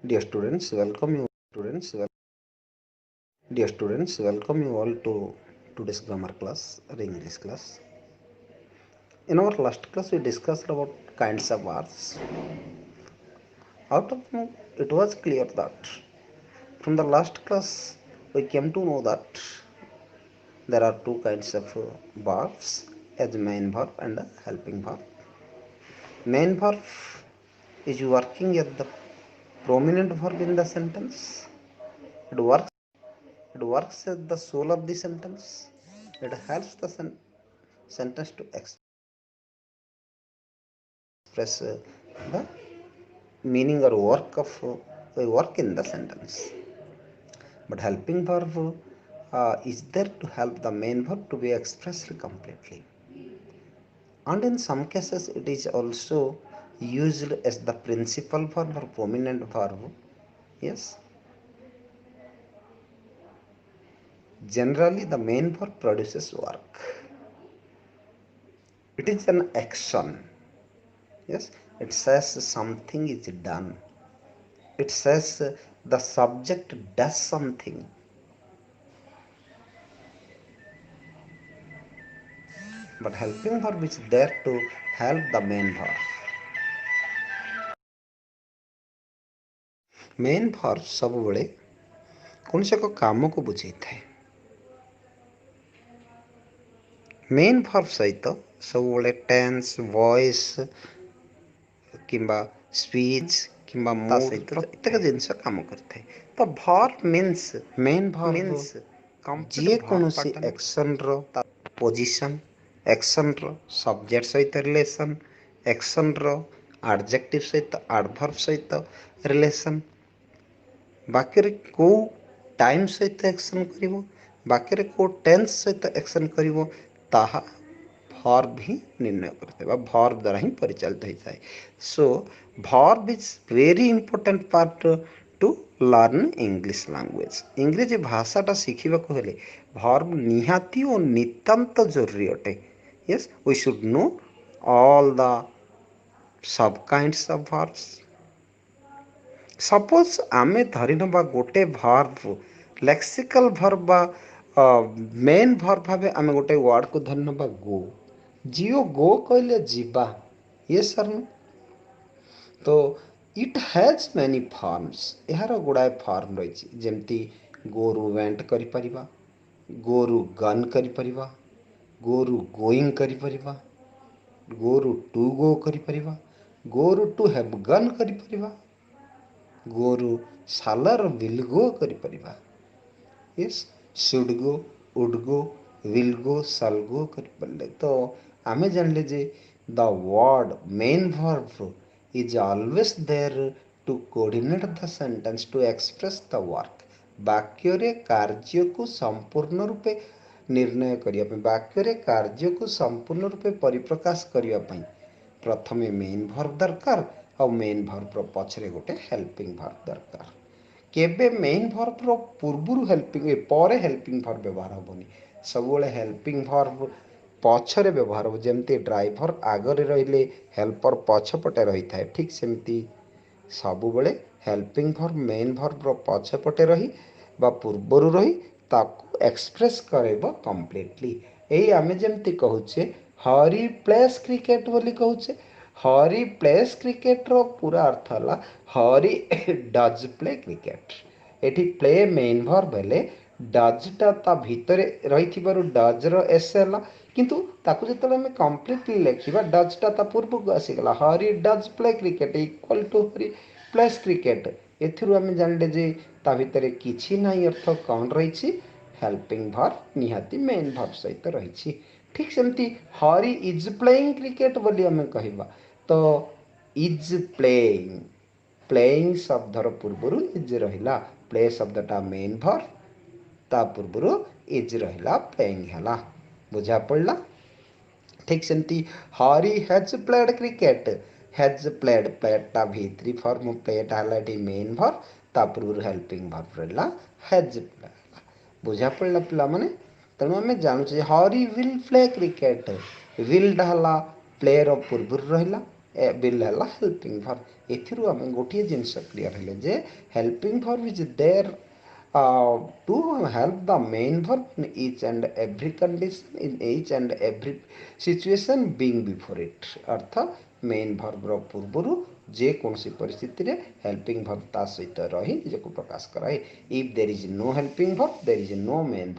Dear students, welcome you. Welcome you all to today's grammar class or English class. In our last class, we discussed about kinds of verbs. Out of them, it was clear that from the last class, we came to know that there are two kinds of verbs, as main verb and a helping verb. Main verb is working as the prominent verb in the sentence. It works. It works as the soul of the sentence. It helps the sentence to express the meaning or work in the sentence. But helping verb is there to help the main verb to be expressed completely. And in some cases, it is also used as the principal verb or prominent verb. Yes. Generally, the main verb produces work. It is an action. Yes. It says something is done. It says the subject does something. But helping verb is there to help the main verb. Main verb सब बेले कौन से काम को बुझे थाए main verb सहित सब बेले टेंस वॉइस किंबा स्पीच किंबा मूड सहित प्रत्येक जिनस काम करते तो verb means main verb means जे कौन सी एक्शन रो पोजीशन एक्शन रो सब्जेक्ट सहित रिलेशन एक्शन रो एडजेक्टिव सहित एडवर्ब सहित रिलेशन बाक्य को टाइम सहित एक्शन करिवो बाक्य को टेंस सहित एक्शन करिवो ताहा भर्ब ही निर्णय करते बा भर्ब द्वारा ही परिचालित होता है so verb is very important part to learn English language इंग्रेजी भाषाटा शिखिबाको हेले भर्ब निहाती और नितांत जरूरी अटे yes we should know all the sub kinds of verbs suppose आम धरी ना गोटे verb lexical verb main verb भाव आम गोटे वर्ड को धरी ना गो जियो गो कहले जीवा ये सर तो इट हैज मेनी फॉर्म्स यार गुड़ाए फॉर्म रही जमती गोरु वेंट करि परिबा गोरु गन करि परिबा गोरु गोइंग करि परिबा गोरु टू गो करि परिबा गोरु टू हैव गन करि परिबा गोरु सालर विल गो करि परिबा yes should go would go will go shall go करि परले तो आमे जानले जे the word main verb is always there to coordinate the sentence to express the work ବାକ୍ୟରେ କାର୍ଯ୍ୟକୁ ସମ୍ପୂର୍ଣ୍ଣ ରୂପେ ନିର୍ଣ୍ଣୟ କରିବା ପାଇଁ ବାକ୍ୟରେ କାର୍ଯ୍ୟକୁ ସମ୍ପୂର୍ଣ୍ଣ ରୂପେ ପରିପ୍ରକାଶ କରିବା ପାଇଁ ପ୍ରଥମେ ମେନ୍ ଭର୍ବ ଦରକାର ଆଉ ମେନ୍ ଭର୍ବର ପଛରେ ଗୋଟେ ହେଲ୍ପିଂ ଭର୍ବ ଦରକାର କେବେ ମେନ୍ ଭର୍ବର ପୂର୍ବରୁ ହେଲ୍ପିଂ ପରେ ହେଲ୍ପିଂ ଭର୍ବ ବ୍ୟବହାର ହେବନି ସବୁବେଳେ ହେଲ୍ପିଂ ଭର୍ବ पछरे व्यवहार हो जमती ड्राइवर आगरे रहिले हेल्पर पछपटे रही थाए ठीक सेमती सब बेले हेल्पिंग भर्ब मेन भर्ब पछपटे रही बा पूर्वर रही ताकू एक्सप्रेस करेब कंप्लीटली यही आमे जमती कहूचे हरी प्लेस क्रिकेट बोली कहूचे हरी प्लेस क्रिकेट रो पूरा अर्थ है हरी डज प्ले क्रिकेट एठी प्ले मेन भर्ब हेले डजटा ता भितरे रही डज रो एस है किंतु ताकू जो आम कम्प्लीटली लिखा डजटा ता पूर्व को आसीगला Hari does play cricket equal to Hari plays cricket एम जानले जे ता भितर किछि नहीं अर्थ कौन रही हेल्पिंग भर्ब निहाती मेन भर्ब सहित रही ठीक सेमती हरी इज प्लेइंग क्रिकेट बोली आम कहवा तो इज प्लेइंग प्लेइंग शब्दर पूर्वर इज रहा प्ले शब्दटा मेन भर्ब ता पूर्वर इज रहा प्लेइंग है बुझा पड़ा ठीक सेमती Hari has played cricket has played प्लेटा भित्री फॉर्म प्लेटा है मेन भर्ब ता पूर्व हेल्पिंग भर्ब रहा हैज प्लेड बुझा पड़ा पिला माने तेणु आम जानूचे Hari will play cricket will है प्ले रो पूर्व रहा will है हेल्पिंग वर्ब एथिरु आम गोटे जिनस क्लियर हेले जे helping verb is there to help the main verb in each and every condition in each and every situation being before it अर्थ मेन भर्ब रो पूर्वरु जे कोनसी परिस्थिति रे हेल्पिंग भर्ब ता सहित रही निजको प्रकाश कराए if there is no helping verb there is no main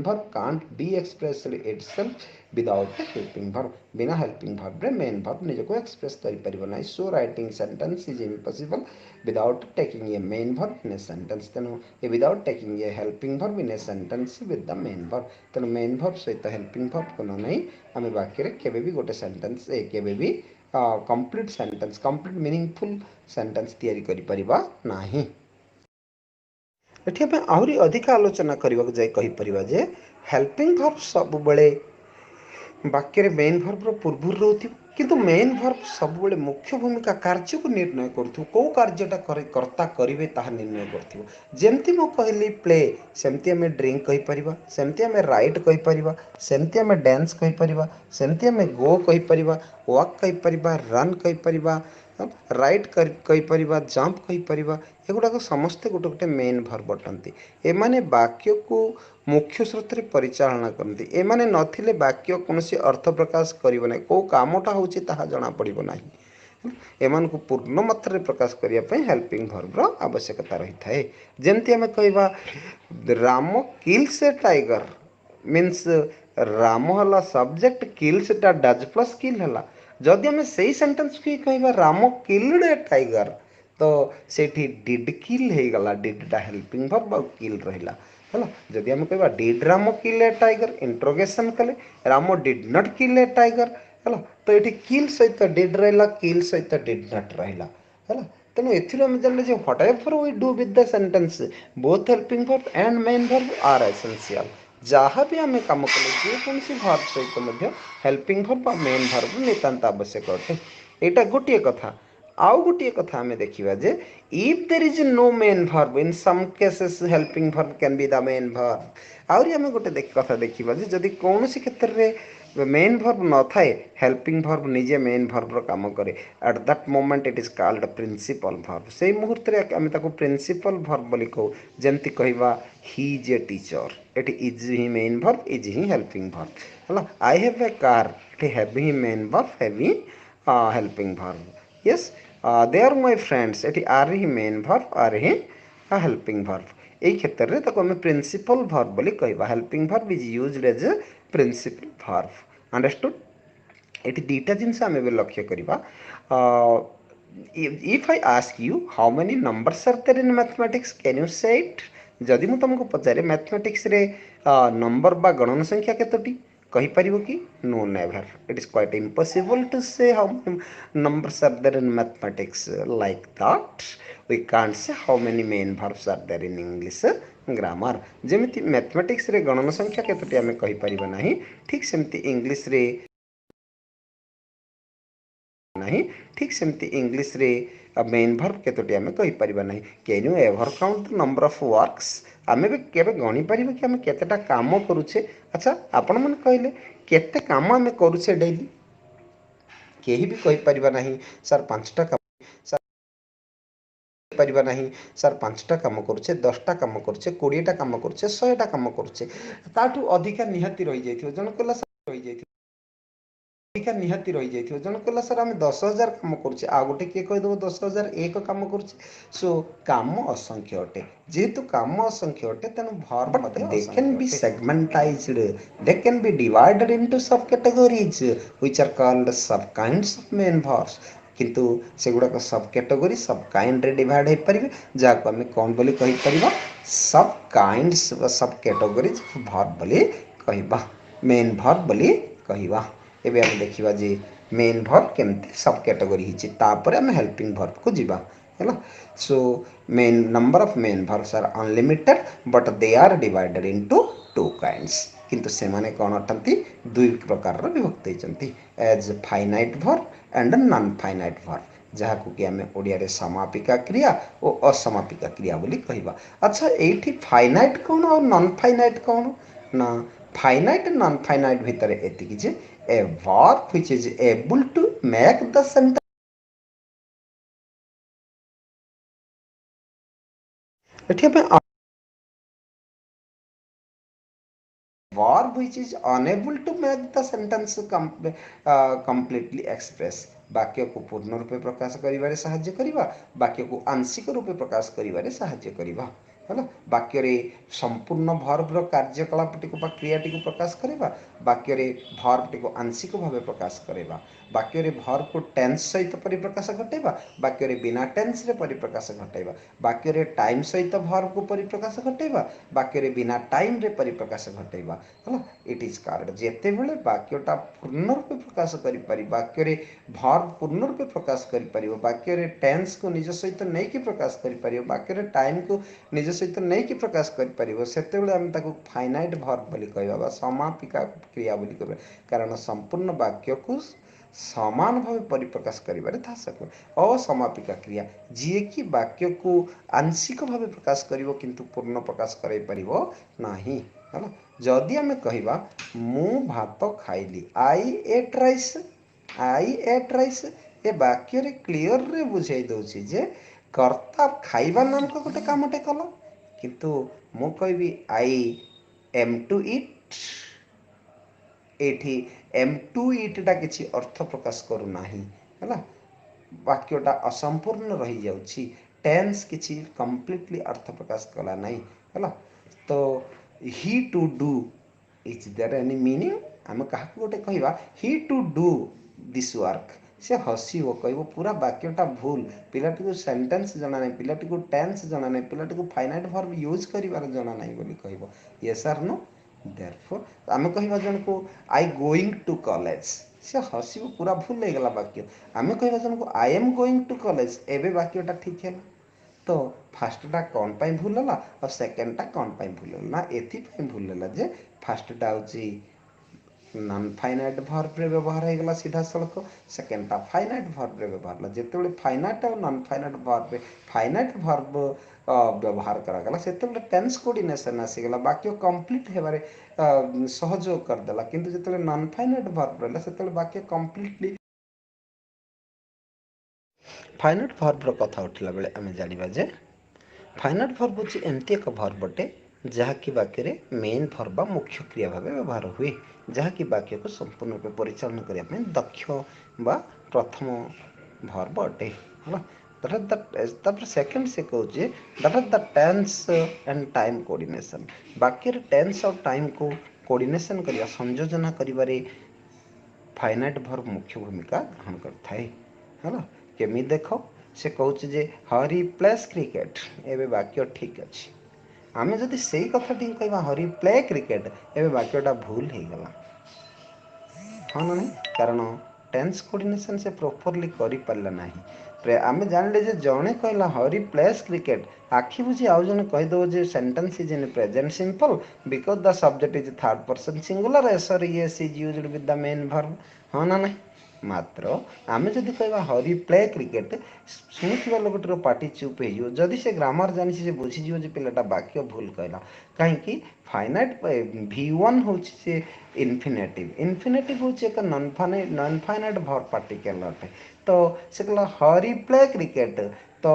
verb can't be expressed itself without helping verb बिना हेल्पिंग भर्ब रे मेन भर्ब निजको एक्सप्रेस करि परिबो नै so writing sentence is impossible without taking a main verb in a sentence तेणु without taking a helping verb in a sentence with the main verb तेणु main verb सहित helping verb को नहीं आम वाक्य रे केबे भी गोटे सेंटेंस केबे भी complete sentence complete meaningful sentence तैयारी करि परिबा नाही एठी आमे आहुरी अधिक आलोचना करबा जाय कहि परिबा जे हेल्पिंग वर्ब सब बेले वाक्य रे मेन भर्ब रो पूर्व रोथि किंतु मेन भर्ब सब बेले मुख्य भूमिका कार्य को निर्णय करथु को कार्यटा कर्ता करिवे ताहा निर्णय करथिबो जेमति मो कहली प्ले सेमति हमें ड्रिंक कहि परिबा सेमति हमें राइट कहि परिबा सेमति हमें डांस कहि परिबा सेमति हमें गो कहि परिबा वॉक कहि परिबा रन कहि परिबा राइट कहि परिबा जंप कहि परिबा एगुडा समस्ते गोटे गोटे मेन भर्ब अटंती एमाने वाक्य को मुख्य स्रोत रे परिचालना करती एमाने नथिले वाक्य कोनोसी अर्थ प्रकाश करिवो नै को कामटा होची ताहा जणा पड़िबो नाही एमान को पूर्ण मात्रा रे प्रकाश करिया पय हेल्पिंग भर्ब रो आवश्यकता रही थाए जेमति हमें कहबा राम किल्स ए टाइगर मीन्स राम हला सब्जेक्ट किल्स टा डज प्लस किल हला जदि हमें सही सेंटेंस की कहबा राम किल्ड ए टाइगर तो सेठी डिड किल हे गला डिड टा हेल्पिंग भर्ब और किल रहिला है जदि आम कह did Ram kill a tiger interrogation कले Ram did not kill a tiger है तो ये किल सहित डिड रहा किल सहित डिड नॉट रहा है तेणु एम जानले whatever we do with the sentence both helping verb and main verb are essential जहाँ भी आम कम कले जेकोसी भर्ब सहित हेल्पिंग भर्ब और मेन भर्ब नितांत आवश्यक अटे यहाँ गोटे कथा आउ गोटे कथा आम देखा जे if there is no main verb in some cases helping verb can be the main verb आउरी आम गोटे कथा देखा जे जदि कौन क्षेत्र में मेन भर्ब न थाए हेल्पिंग भर्ब निजे मेन भर्ब रो काम करे at that moment it is called principal verb से मुहूर्त रे आम ताको प्रिंसिपल भर्ब बोली कहू जेमति कहबा ही इज ए टीचर एटी इज ही मेन भर्ब इज ही हेल्पिंग भर्ब हला आई हैव ए कार एटी हैव ही मेन भर्ब हैव ही helping verb yes they are my friends एटी आर ही मेन भर्ब आर ही हेल्पिंग भर्ब এই ক্ষেত্রে তাকে আমি প্রিন্সিপাল ভার্ব বলি কইবা helping verb is used as a principal verb understood ये दुईटा जिनस आम ए लक्ष्य करवा if I ask you how many numbers are there in mathematics can you say it जदि मु तुमको पचारे मैथमेटिक्स रे नंबर बा गणन संख्या केतोटी कहि परिबो कि no never it is quite impossible to say how numbers are there in mathematics like that we can't say how many main verbs are there in English grammar जेमिति मैथमेटिक्स रे गणन संख्या केतोटी आमे कहि परिबा नाही ठीक सेमति इंग्लिश रे नहीं ठीक सेमति इंग्लिश रे मेन भर्ब केतोटी आमे कहि परिबा नाही can you ever count the number of works आमे भी केबे गणी परिबा कि आमे केतेटा काम करूछे अच्छा आपण मन कहले केते काम आमे करूछे डेली केही भी कहि परिबा नाही सर 5टा काम परिबा नाही सर 5टा काम करूछे 10टा काम करूछे 20टा काम करूछे 100टा काम करूछे ताठू अधिका निहाती रहि जाइथियो जन कहला सर रहि जाइथियो अधिका निहाती रहि जाइथियो जन कहला सर आमे 10,000 काम करूछे आ गोटे के कहि दबो 10,001 काम करूछे सो काम असंख्य अटे जेहेतु काम असंख्य अटे तेनु वर्ब मध्ये they can be segmentized they can be divided into sub categories which are called sub kinds of main verbs किंतु से गुड़ाक सब कैटेगरी सब काइंड रे डिवाइड हो पारे जहाँ को आम कौन बोली कहि परिबा सब काइंड्स सब कैटेगरीज भर्ब बोली कहबा मेन भर्ब बोली कहबा एबे हम देखिबा जे मेन भर्ब केमते सब कैटेगरी हिची तापर हम हेल्पिंग भर्ब को जीवा हैला so main number of main verbs are unlimited but they are divided into two kinds किंतु से माने कौन अटंती दुई प्रकार विभक्त होती as finite verb and non finite verb जहाँ को कि आम ओडिया समापिका क्रिया और असमापिका क्रिया बोली कहबा अच्छा एठी फाइनाइट कौन और नॉन फाइनाइट कौन ना फाइनाइट नॉन फाइनाइट भितर एतिकी जे a verb which is able to make the sentence ଏଠି ଆମେ verb which is unable to make the sentence completely express, ବାକ୍ୟକୁ ପୂର୍ଣ୍ଣ ରୂପେ ପ୍ରକାଶ କରିବାରେ ସାହାଯ୍ୟ କରିବା, ବାକ୍ୟକୁ ଆଂଶିକ ରୂପେ ପ୍ରକାଶ କରିବାରେ ସାହାଯ୍ୟ କରିବା। ହେଲା, ବାକ୍ୟରେ ସମ୍ପୂର୍ଣ୍ଣ ଭର୍ବର କାର୍ଯ୍ୟକଳାପଟିକୁ ବା କ୍ରିୟାଟିକୁ ପ୍ରକାଶ କରିବା, ବାକ୍ୟରେ ଭର୍ବଟିକୁ ଆଂଶିକ ଭାବେ ପ୍ରକାଶ କରିବା, ବାକ୍ୟରେ ଭର୍ବକୁ ଟେନ୍ସ ସହିତ ପରିପ୍ରକାଶ ଘଟାଇବା, ବାକ୍ୟରେ ବିନା ଟେନ୍ସରେ ପରିପ୍ରକାଶ ଘଟାଇବା, ବାକ୍ୟରେ ଟାଇମ୍ ସହିତ ଭର୍ବକୁ ପରିପ୍ରକାଶ ଘଟାଇବା, ବାକ୍ୟରେ ବିନା ଟାଇମ୍ରେ ପରିପ୍ରକାଶ ଘଟାଇବା। ହେଲା, ଇଟ୍ ଇଜ୍ କରେକ୍ଟ। ଯେତେବେଳେ ବାକ୍ୟଟା ପୂର୍ଣ୍ଣ ରୂପେ ପ୍ରକାଶ କରିପାରି, ବାକ୍ୟରେ ଭର୍ବ ପୂର୍ଣ୍ଣ ରୂପେ ପ୍ରକାଶ କରିପାରିବ, ବାକ୍ୟରେ ଟେନ୍ସକୁ ନିଜ ସହିତ ନେଇକି ପ୍ରକାଶ କରିପାରିବ, ବାକ୍ୟରେ ଟାଇମ୍କୁ ନିଜ ସହିତ ନେଇକି ପ୍ରକାଶ କରିପାରିବ, ସେତେବେଳେ ଆମେ ତାକୁ ଫାଇନାଇଟ୍ ଭର୍ବ ବୋଲି କହିବା ବା ସମାପିକା କ୍ରିୟା ବୋଲି କହିବା। କାରଣ ସମ୍ପୂର୍ଣ୍ଣ ବାକ୍ୟକୁ ସମାନ ଭାବେ ପରିପ୍ରକାଶ କରିବାରେ ତାହା ସକ୍ଷମ। ଅସମାପିକା କ୍ରିୟା, ଯିଏକି ବାକ୍ୟକୁ ଆଂଶିକ ଭାବେ ପ୍ରକାଶ କରିବ କିନ୍ତୁ ପୂର୍ଣ୍ଣ ପ୍ରକାଶ କରାଇ ପାରିବ ନାହିଁ। ହେଲା, ଯଦି ଆମେ କହିବା ମୁଁ ଭାତ ଖାଇଲି, I ate rice, I ate rice, ଏ ବାକ୍ୟରେ କ୍ଲିଅରରେ ବୁଝାଇ ଦେଉଛି ଯେ କର୍ତ୍ତା ଖାଇବା ନାମକ ଗୋଟେ କାମଟେ କଲା, କିନ୍ତୁ ମୁଁ କହିବି ଆଇ ଏମ୍ ଟୁ ଇଟ୍, ଏଇଠି ଏମ୍ ଟୁ ଇଟ୍ଟା କିଛି ଅର୍ଥ ପ୍ରକାଶ କରୁନାହିଁ। ହେଲା, ବାକ୍ୟଟା ଅସମ୍ପୂର୍ଣ୍ଣ ରହିଯାଉଛି, ଟେନ୍ସ କିଛି କମ୍ପ୍ଲିଟଲି ଅର୍ଥ ପ୍ରକାଶ କଲା ନାହିଁ। ହେଲା, ତ he to do is there any meaning? ଆମେ କାହାକୁ ଗୋଟେ କହିବା he to do this work, ସେ ହସିବ, କହିବ ପୁରା ବାକ୍ୟଟା ଭୁଲ, ପିଲାଟିକୁ ସେଣ୍ଟେନ୍ସ ଜଣା ନାହିଁ, ପିଲାଟିକୁ ଟେନ୍ସ ଜଣା ନାହିଁ, ପିଲାଟିକୁ ଫାଇନାଇଟ୍ ଭର୍ବ ୟୁଜ୍ କରିବାର ଜଣା ନାହିଁ ବୋଲି କହିବ। ୟେସ୍ ଅର୍ ନୋ? ଦେୟରଫୋର୍ ଆମେ କହିବା ଜଣକୁ ଆଇ ଗୋଇଂ ଟୁ କଲେଜ, ସେ ହସିବ, ପୁରା ଭୁଲ ହେଇଗଲା ବାକ୍ୟ। ଆମେ କହିବା ଜଣକୁ I M going to college, ଏବେ ବାକ୍ୟଟା ଠିକ୍ ହେଲା। ତ ଫାଷ୍ଟଟା କ'ଣ ପାଇଁ ଭୁଲ ହେଲା ଆଉ ସେକେଣ୍ଡଟା କ'ଣ ପାଇଁ ଭୁଲ ହେଲା? ନା ଏଥିପାଇଁ ଭୁଲ ହେଲା ଯେ ଫାଷ୍ଟଟା ହେଉଛି ନନ୍ ଫାଇନାଇଟ୍ ଭର୍ବରେ ବ୍ୟବହାର ହେଇଗଲା ସିଧାସଳଖ, ସେକେଣ୍ଡଟା ଫାଇନାଇଟ୍ ଭର୍ବରେ ବ୍ୟବହାର ହେଲା। ଯେତେବେଳେ ଫାଇନାଇଟ୍ ଆଉ ନନ୍ ଫାଇନାଇଟ୍ ଭର୍ବରେ ଫାଇନାଇଟ୍ ଭର୍ବ ବ୍ୟବହାର କରାଗଲା, ସେତେବେଳେ ଟେନ୍ସ କୋଡ଼ିନେସନ୍ ଆସିଗଲା, ବାକ୍ୟ କମ୍ପ୍ଲିଟ୍ ହେବାରେ ସହଯୋଗ କରିଦେଲା। କିନ୍ତୁ ଯେତେବେଳେ ନନ୍ ଫାଇନାଇଟ୍ ଭର୍ବ ରହିଲା, ସେତେବେଳେ ବାକ୍ୟ କମ୍ପ୍ଲିଟଲି ଫାଇନାଇଟ୍ ଭର୍ବର କଥା ଉଠିଲା ବେଳେ ଆମେ ଜାଣିବା ଯେ ଫାଇନାଇଟ୍ ଭର୍ବ ହେଉଛି ଏମିତି ଏକ ଭର୍ବଟେ ଯାହାକି ବାକ୍ୟରେ ମେନ୍ ଭର୍ବ ବା ମୁଖ୍ୟ କ୍ରିୟା ଭାବେ ବ୍ୟବହାର ହୁଏ, ଯାହାକି ବାକ୍ୟକୁ ସମ୍ପୂର୍ଣ୍ଣ ରୂପେ ପରିଚାଳନା କରିବା ପାଇଁ ଦକ୍ଷ ବା ପ୍ରଥମ ଭର୍ବ ଅଟେ। ହେଲା, ତାପରେ ସେକେଣ୍ଡ ସେ କହୁଛି that is the tense and time coordination. ବାକ୍ୟରେ ଟେନ୍ସ ଆଉ ଟାଇମ୍କୁ କୋଡ଼ିନେସନ୍ କରିବା, ସଂଯୋଜନା କରିବାରେ ଫାଇନାଇଟ୍ ଭର୍ବ ମୁଖ୍ୟ ଭୂମିକା ଗ୍ରହଣ କରିଥାଏ। ହେଲା, କେମିତି ଦେଖ, ସେ କହୁଛି ଯେ ହରି ପ୍ଲେସ୍ କ୍ରିକେଟ୍, ଏବେ ବାକ୍ୟ ଠିକ୍ ଅଛି। ଆମେ ଯଦି ସେଇ କଥାଟିକୁ କହିବା ହରି ପ୍ଲେ କ୍ରିକେଟ୍, ଏବେ ବାକ୍ୟଟା ଭୁଲ ହେଇଗଲା। ହଁ ନା ନାହିଁ? କାରଣ ଟେନ୍ସ କୋଡ଼ିନେସନ୍ ସେ ପ୍ରପରଲି କରିପାରିଲା ନାହିଁ। ଆମେ ଜାଣିଲେ ଯେ ଜଣେ କହିଲା ହରି ପ୍ଲେସ୍ କ୍ରିକେଟ୍, ଆଖି ବୁଝି ଆଉ ଜଣେ କହିଦେବ ଯେ sentence is in present simple because the subject is third person singular, ଏସର E S is used with the main verb. ହଁ ନା ନାହିଁ? ମାତ୍ର ଆମେ ଯଦି କହିବା ହରି ପ୍ଲେ କ୍ରିକେଟ୍, ଶୁଣୁଥିବା ଲୋକଟିର ପାଟି ଚୁପ୍ ହେଇଯିବ। ଯଦି ସେ ଗ୍ରାମାର ଜାଣିଛି, ସେ ବୁଝିଯିବ ଯେ ପିଲାଟା ବାକ୍ୟ ଭୁଲ କହିଲା। କାହିଁକି? ଫାଇନାଇଟ୍ V1 ହେଉଛି ସେ ଇନଫିନେଟିଭ୍, ଇନଫିନେଟିଭ୍ ହେଉଛି ଏକ ନନ୍ ଫାଇନାଇଟ୍ ଭର୍ବ ପାର୍ଟିକଲ୍ ଅଟେ। ତ ସେ କହିଲା ହରି ପ୍ଲେ କ୍ରିକେଟ୍, ତ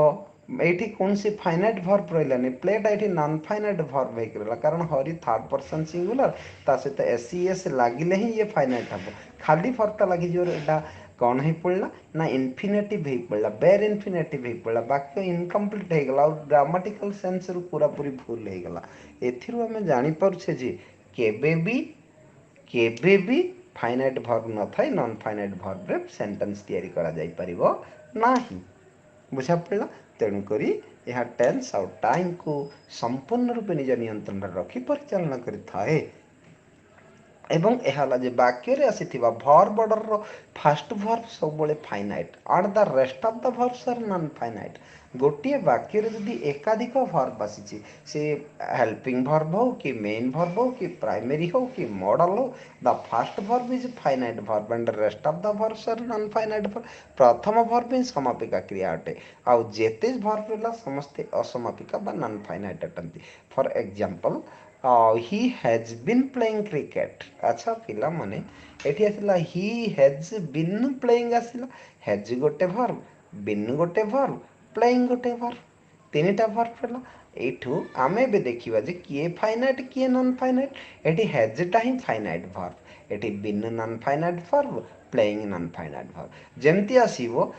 ଏଇଠି କୌଣସି ଫାଇନାଇଟ୍ ଭର୍ବ ରହିଲାନି, ପ୍ଲେଟା ଏଇଠି ନନ୍ ଫାଇନାଇଟ୍ ଭର୍ବ ହେଇକି ରହିଲା। କାରଣ ହରି ଥାର୍ଡ଼ ପର୍ସନ୍ ସିଙ୍ଗୁଲାର, ତା ସହିତ ଏସ୍ ଲାଗିଲେ ହିଁ ଇଏ ଫାଇନାଇଟ୍ ହେବ। ଖାଲି ଭର୍ବଟା ଲାଗିଯିବାରୁ ଏଇଟା କ'ଣ ହେଇ ପଡ଼ିଲା ନା ଇନଫିନେଟିଭ୍ ହେଇ ପଡ଼ିଲା, ବେର୍ ଇନଫିନେଟିଭ୍ ହେଇ ପଡ଼ିଲା, ବାକ୍ୟ ଇନକମ୍ପ୍ଲିଟ୍ ହେଇଗଲା ଆଉ ଗ୍ରାମାଟିକାଲ ସେନ୍ସରୁ ପୁରାପୁରି ଭୁଲ ହେଇଗଲା। ଏଥିରୁ ଆମେ ଜାଣିପାରୁଛେ ଯେ କେବେ ବି ଫାଇନାଇଟ୍ ଭର୍ବ ନଥାଇ ନନ୍ ଫାଇନାଇଟ୍ ଭର୍ବରେ ସେଣ୍ଟେନ୍ସ ତିଆରି କରାଯାଇପାରିବ ନାହିଁ। ବୁଝା ପଡ଼ିଲା? ତେଣୁକରି ଏହା ଟେନ୍ସ ଆଉ ଟାଇମ୍କୁ ସମ୍ପୂର୍ଣ୍ଣ ରୂପେ ନିଜ ନିୟନ୍ତ୍ରଣରେ ରଖି ପରିଚାଳନା କରିଥାଏ। ଏବଂ ଏହା ହେଲା ଯେ ବାକ୍ୟରେ ଆସିଥିବା ଭର୍ବ ଅର୍ଡ଼ରର ଫାଷ୍ଟ ଭର୍ବ ସବୁବେଳେ finite and the rest of the verbs are non finite. ଗୋଟିଏ ବାକ୍ୟରେ ଯଦି ଏକାଧିକ ଭର୍ବ ଆସିଛି, ସେ ହେଲ୍ପିଂ ଭର୍ବ ହଉ କି ମେନ୍ ଭର୍ବ ହଉ କି ପ୍ରାଇମେରୀ ହଉ କି ମଡ଼ାଲ ହଉ, the first verb is finite verb and rest of the verbs are non finite verb. ପ୍ରଥମ ଭର୍ବ ହିଁ ସମାପିକା କ୍ରିୟା ଅଟେ, ଆଉ ଯେତେ ଭର୍ବ ରହିଲା ସମସ୍ତେ ଅସମାପିକା ବା ନନ୍ ଫାଇନାଇଟ୍ ଅଟନ୍ତି। For example, he has been playing cricket. ଆଚ୍ଛା ପିଲାମାନେ, ଏଠି ଆସିଲା ହି ହ୍ୟାଜ୍ ବିନ୍ ପ୍ଲେଇଂ ଆସିଲା, ହ୍ୟାଜ୍ ଗୋଟେ ଭର୍ବ, ବିନ୍ ଗୋଟେ ଭର୍ବ, ପ୍ଲେଇଂ ଗୋଟେ ଭର୍ବ। तीनटा वर्ब रहा एठू आमे भी देखिबा जे किए फाइनाइट किए नॉन फाइनाइट एठी हैजटा ही फाइनाइट वर्ब एठी been non finite verb playing non finite verb जेमती आसीबो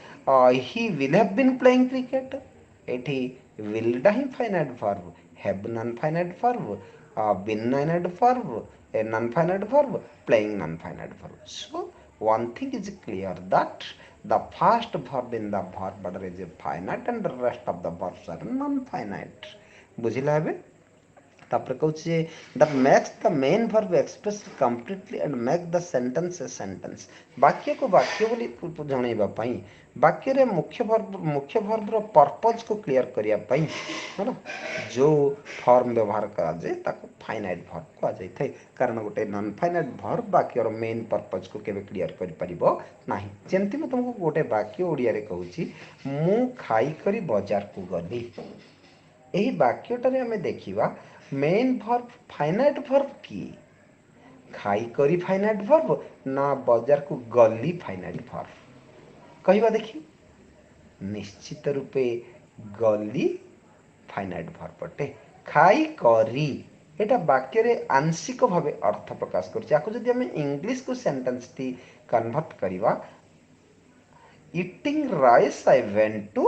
he will have been playing cricket एठी विल डा ही finite verb have non finite verb been finite verb a non-finite verb playing non-finite verb. So one thing is clear that the first verb in the verb order is finite and the rest of the verbs are non-finite. बुझिला ଏବେ तापर कहूँ that makes the main verb express completely and make the sentence a sentence वाक्य को वाक्य बोली जनइबा पई वाक्य रे मुख्य वर्ब रो पर्पज को क्लियर करिया पई है ना जो फॉर्म व्यवहार करा जाए ताको फाइनाइट वर्ब को आ जाय थाए कारण गोटे नॉन फाइनाइट वर्ब वाक्य रो मेन पर्पज को केबे क्लियर करि परिबो नाही जेंति म तुमको गोटे वाक्य ओडिया रे कहूची मु खाई करी बाजार को गली एही वाक्यटारे आमे देखिबा मेन वर्ब फाइनाइट वर्ब की खाई करी फाइनाइट वर्ब ना बाजार को गली फाइनाइट वर्ब कहिबा देखि निश्चित रूपे गली फाइनाइट वर्ब अटे खाई करी एटा वाक्य रे आंशिक भावे अर्थ प्रकाश करछि आको जदि हमें इंग्लिश को सेंटेंस टी कन्वर्ट करिबा eating rice I went to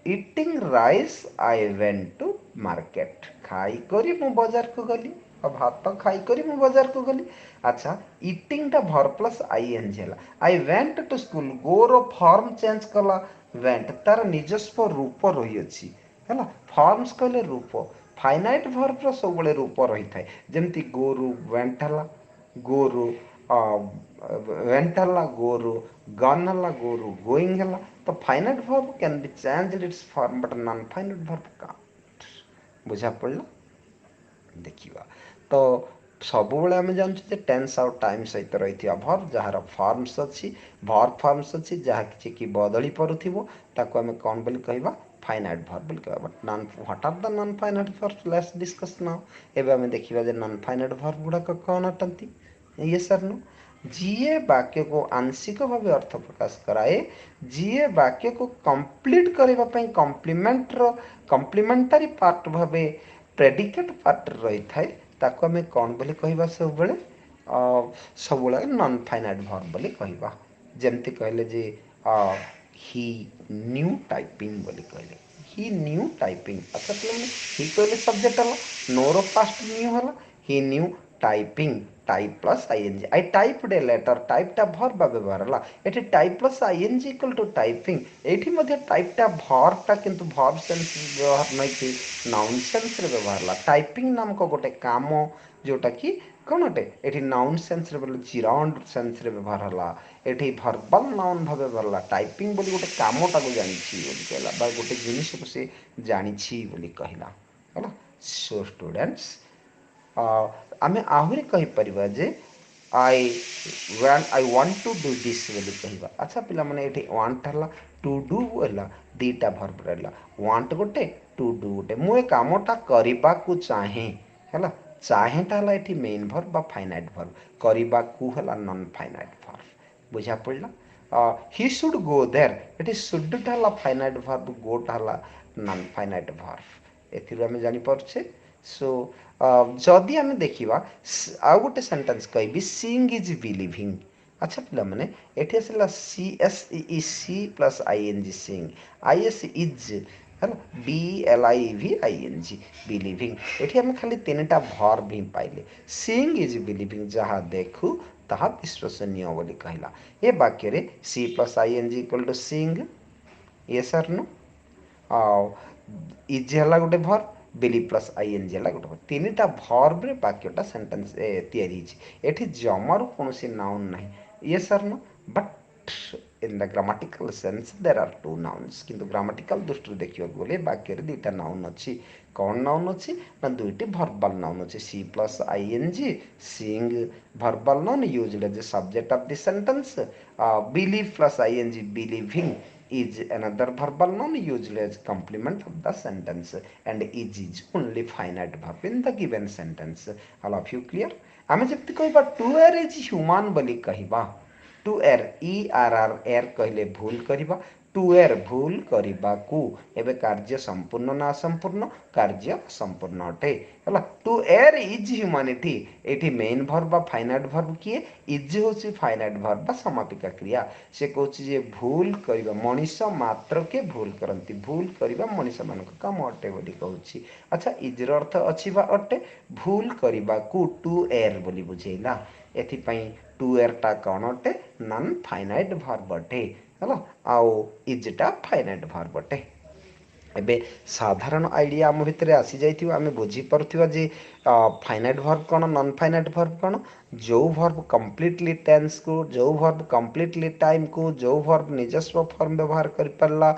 eating rice I went to market खाई करी मु बाजार को गली अब भात खाई करी मु बाजार को गली अच्छा eating टा verb plus ing हैला I went to school go रो फॉर्म चेंज कला went तार निजस्व रूप रही अछि हैला फॉर्म्स कहले रूप फाइनाइट वर्ब रो सब बळे रूप रही थाए जेमति go रू went हला go रू went हला go रू gone हला go रू going हला तो finite verb can be changed it's form but non finite verb can't बुझा पड़ला देखिबा तो सबुबले आम जानते टेन्स आउ टाइम सहित रही वर्ब जार फॉर्म्स अच्छी वर्ब फॉर्म्स अच्छी जहाँ किसी की बदली पड़ुथिबो ताको आमे कौन बोली कहबा फाइनाइट वर्ब बोली कहबा but non what are the non finite verbs let's discuss now एबे आमे देखिबा जे नॉन फाइनाइट वर्ब गुडा कौन अटंती ये सर नो जीए वाक्य को आंशिक भाव अर्थ प्रकाश कराए जीए वाक्य को कंप्लीट करबा पई कम्प्लीमेंटरी पार्ट भावे प्रेडिकेट पार्ट रही थाए ताको हमें कौन बोली कहबा सब बळे सब बळे नॉन फाइनाइट वर्ब बोली कहबा जेमति कहले जे ही न्यू टाइपिंग बोली कहले ही न्यू टाइपिंग अच्छा ही कहले सब्जेक्ट हला नोरो पास्ट न्यू हला he knew typing type plus ing I typed a letter टाइपटा वर्ब व्यवहार हला एठी type plus ing equal to typing एठी मध्ये टाइपटा वर्बटा किंतु वर्ब सेंस व्यवहार नै कि नाउन सेंस रे व्यवहार हला टाइपिंग नामक गोटे काम जोटा कि कौन अटे एठी नाउन सेंस रे बोले चिराउंड सेंस रे व्यवहार हला एठी वर्बल नाउन भाबे व्यवहार हला टाइपिंग बोली गोटे कामटा को जानिछि बोली कहला बा गोटे जिनिस को से जानिछि बोली कहला हला सो स्टूडेंट्स आमे आहुरी कहि परिबा जे I want to do this बोली कहबा अच्छा पिला माने एठी वांट हला टू डू हला दीटा वर्ब रहला वांट गोटे टू डू गोटे मु ए कामटा करिबा को चाहे हला चाहेटा हला एठी मेन वर्ब बा फाइनाइट वर्ब करिबा को हला नॉन फाइनाइट वर्ब बुझा पड़ला ही शुड गो देयर एठी शुड टा हला फाइनाइट वर्ब गो टा हला नॉन फाइनाइट वर्ब एथिरो हमें जानि परछे सो जदि आम देखा आउ गोटे सेंटेंस कहि सीइंग इज बिलीविंग अच्छा पिला माने एठी आसला C S E C plus I N G seeing I S is है B L I V I N G believing एठी आम खाली तीनटा वर्ब ही पाइले सीइंग इज बिलीविंग जहाँ देखु ताहा विश्वसनीय बोली कहला ए वाक्य रे see plus I N G equal to seeing yes और नो इज हला गोटे verb believe plus I N G गोटे तीन टा वर्ब रे वाक्यटा सेंटेंस तैयारी एठी जमारू कोनोसी नाउन नाही ये sir no but in the grammatical sense there are two nouns किंतु ग्रामेटिकल दृष्टि देखियो बोले वाक्य रे दुईटा नाउन अछि कौन नाउन अछि ना दुईटी वर्बल नाउन अछि see plus I N G seeing verbal noun used as a subject of the sentence believe plus I N G believing is another verbal noun used as complement of the sentence and is only finite verb in the given sentence all of you clear आमे जब कहबा to err is human बोली कहबा to err e r r r कहले भूल करबा to एर भूल କରିବାକୁ एबे कार्य संपूर्ण ना असंपूर्ण कार्य संपूर्ण अटे हला टू एर इज ह्यूमैनिटी एठी मेन वर्ब बा फाइनाइट वर्ब किए इज होची फाइनाइट वर्ब बा समापिका क्रिया से कहूची जे भूल करिबा मनीष मात्र के भूल करंती भूल करिबा मनीष मानक काम अटे बोली कहूची अच्छा इज र अर्थ अछि बा अटे भूल करिबाकू टू एर बोली बुझेला एथिपाई टू एर टा कौन अटे नॉन फाइनाइट वर्ब अटे हला आउ इजटा फाइनाइट वर्ब अटे एबे साधारण आइडिया आम भितर आसी जाइथिबा आमे बुझी पारुथिबा जे फाइनाइट वर्ब कौन नॉन फाइनाइट वर्ब कौन जो वर्ब कंप्लीटली टेंस को जो वर्ब कंप्लीटली टाइम को जो वर्ब निजस्व फॉर्म व्यवहार कर परला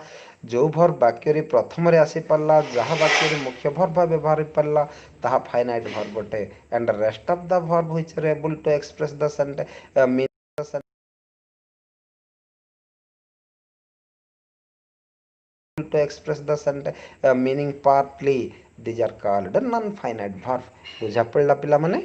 जो वर्ब वाक्य रे प्रथम रे आसी परला जहा वाक्य रे मुख्य वर्ब व्यवहार परला ताहा फाइनाइट वर्ब अटे and rest of the verb which are able to express the sentence to express the meaning partly these are called non finite verb बुझा पड़ला पिला माने